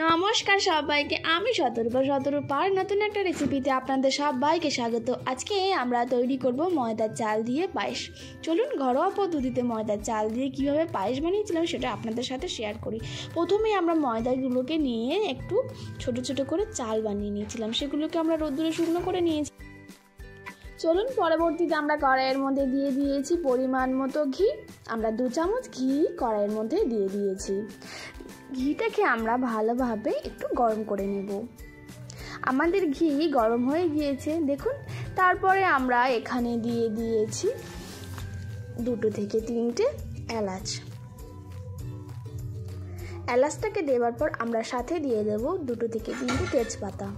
নমস্কার সবাইকে, আমি শতরূপার নতুন একটা রেসিপিতে আপনাদের সবাইকে স্বাগত। আজকে আমরা তৈরি করব ময়দার চাল দিয়ে পায়েস। চলুন ঘরোয়া পদ্ধতিতে ময়দার চাল দিয়ে কিভাবে পায়েস বানিয়েছিলাম সেটা আপনাদের সাথে শেয়ার করি। প্রথমেই আমরা ময়দাগুলোকে নিয়ে একটু ছোট ছোট করে চাল বানিয়ে নিয়েছিলাম, সেগুলোকে আমরা রোদ্দুরে শুকনো করে নিয়েছি। চলুন পরবর্তীতে আমরা কড়াইয়ের মধ্যে দিয়ে দিয়েছি পরিমাণ মতো ঘি। আমরা 2 চামচ ঘি কড়াইয়ের মধ্যে দিয়ে দিয়েছি। ঘিটাকে আমরা ভালোভাবে একটু গরম করে নেব। আমাদের ঘি গরম হয়ে গিয়েছে দেখুন। তারপরে আমরা এখানে দিয়ে দিয়েছি 2 থেকে 3টে এলাচ। এলাচটাকে দেওয়ার পর আমরা সাথে দিয়ে দেব 2 থেকে 3টে তেজপাতা।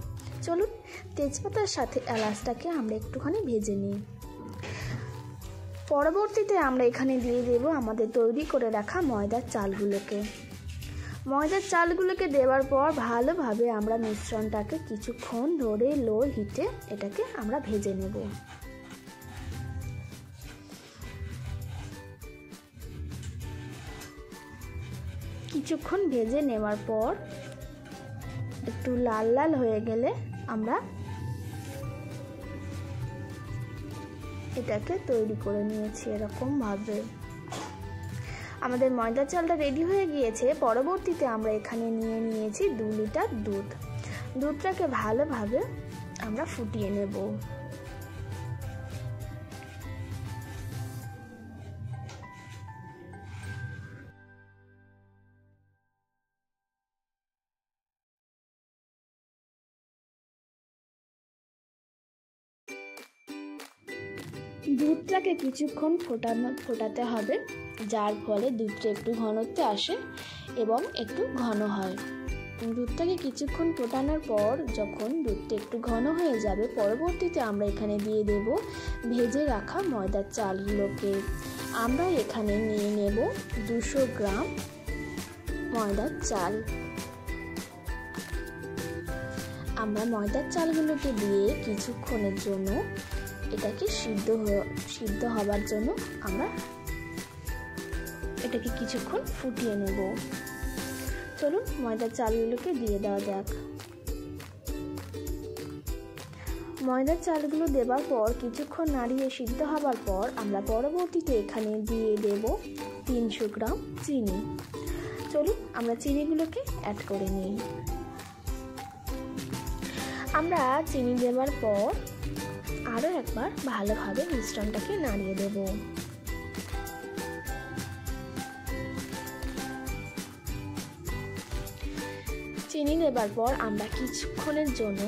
চলুন তেজপাতার সাথে এলাচটাকে আমরা একটুখানি ভেজে নিই। পরবর্তীতে আমরা এখানে দিয়ে দেব আমাদের তৈরি করে রাখা ময়দার চালগুলোকে। ময়দার চালগুলোকে দেওয়ার পর ভালোভাবে আমরা মিশ্রণটাকে কিছুক্ষণ ধরে লো হিটে এটাকে আমরা ভেজে নেব। কিছুক্ষণ ভেজে নেওয়ার পর একটু লাল লাল হয়ে গেলে আমরা এটাকে তৈরি করে নিয়েছি এরকম ভাবে। আমাদের ময়দার চালটা রেডি হয়ে গিয়েছে। পরবর্তীতে আমরা এখানে নিয়ে নিয়েছি 2 লিটার দুধ। দুধটাকে ভালোভাবে আমরা ফুটিয়ে নেব। দুধটাকে কিছুক্ষণ ফোটাতে হবে, যার ফলে দুধটা একটু ঘনত্বে আসে এবং একটু ঘন হয়। দুধটাকে কিছুক্ষণ ফোটানোর পর যখন দুধটা একটু ঘন হয়ে যাবে, পরবর্তীতে আমরা এখানে দিয়ে দেব ভেজে রাখা ময়দার চালগুলোকে। আমরা এখানে নিয়ে নেব 200 গ্রাম ময়দার চাল। আমরা ময়দার চালগুলোকে দিয়ে কিছুক্ষণের জন্য এটাকে সিদ্ধ হবার জন্য আমরা এটাকে কিছুক্ষণ ফুটিয়ে নেব। চলুন ময়দার চালগুলোকে দিয়ে দেওয়া যাক। ময়দার চালগুলো দেওয়ার পর কিছুক্ষণ নাড়িয়ে সিদ্ধ হবার পর আমরা পরবর্তীতে এখানে দিয়ে দেব 300 গ্রাম চিনি। চলুন আমরা চিনিগুলোকে অ্যাড করে নিই। আমরা চিনি দেওয়ার পর আরও একবার ভালোভাবে মিশ্রণটাকে নাড়িয়ে দেব। চিনি দেবার পর আমরা কিছুক্ষণের জন্য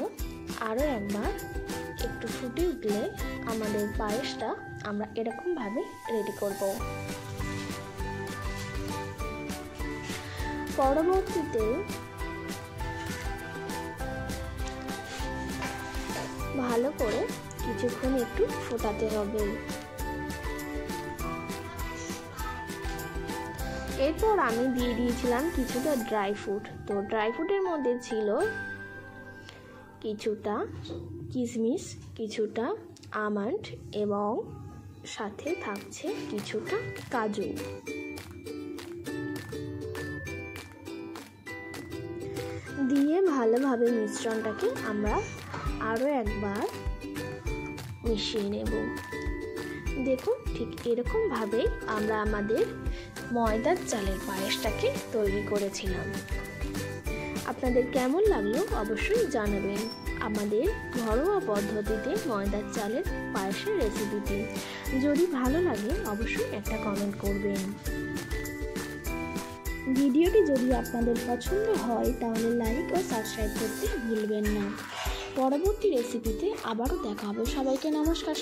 আরও একবার একটু ফুটে উঠলে আমাদের পায়েসটা আমরা এরকমভাবে রেডি করব। পরবর্তীতে ভালো করে কিছুক্ষণ একটু ফোটাতে হবে। এরপর আমি দিয়ে দিয়েছিলাম কিছুটা ড্রাই ফ্রুট। তো ড্রাই ফ্রুটের মধ্যে ছিল কিছুটা কিশমিশ, কিছুটা আমন্ড এবং সাথে থাকছে কিছুটা কাজু। দিয়ে ভালোভাবে মিশ্রণটাকে আমরা আরও একবার মিশিয়ে নেব। দেখুন ঠিক এরকমভাবেই আমরা আমাদের ময়দার চালের পায়েসটাকে তৈরি করেছিলাম। আপনাদের কেমন লাগলো অবশ্যই জানাবেন আমাদের ঘরোয়া পদ্ধতিতে ময়দার চালের পায়েসের রেসিপিটি। যদি ভালো লাগে অবশ্যই একটা কমেন্ট করবেন। ভিডিওটি যদি আপনাদের পছন্দ হয় তাহলে লাইক ও সাবস্ক্রাইব করতে ভুলবেন না। পরবর্তী রেসিপিতে আবারও দেখা হবে। সবাইকে নমস্কার।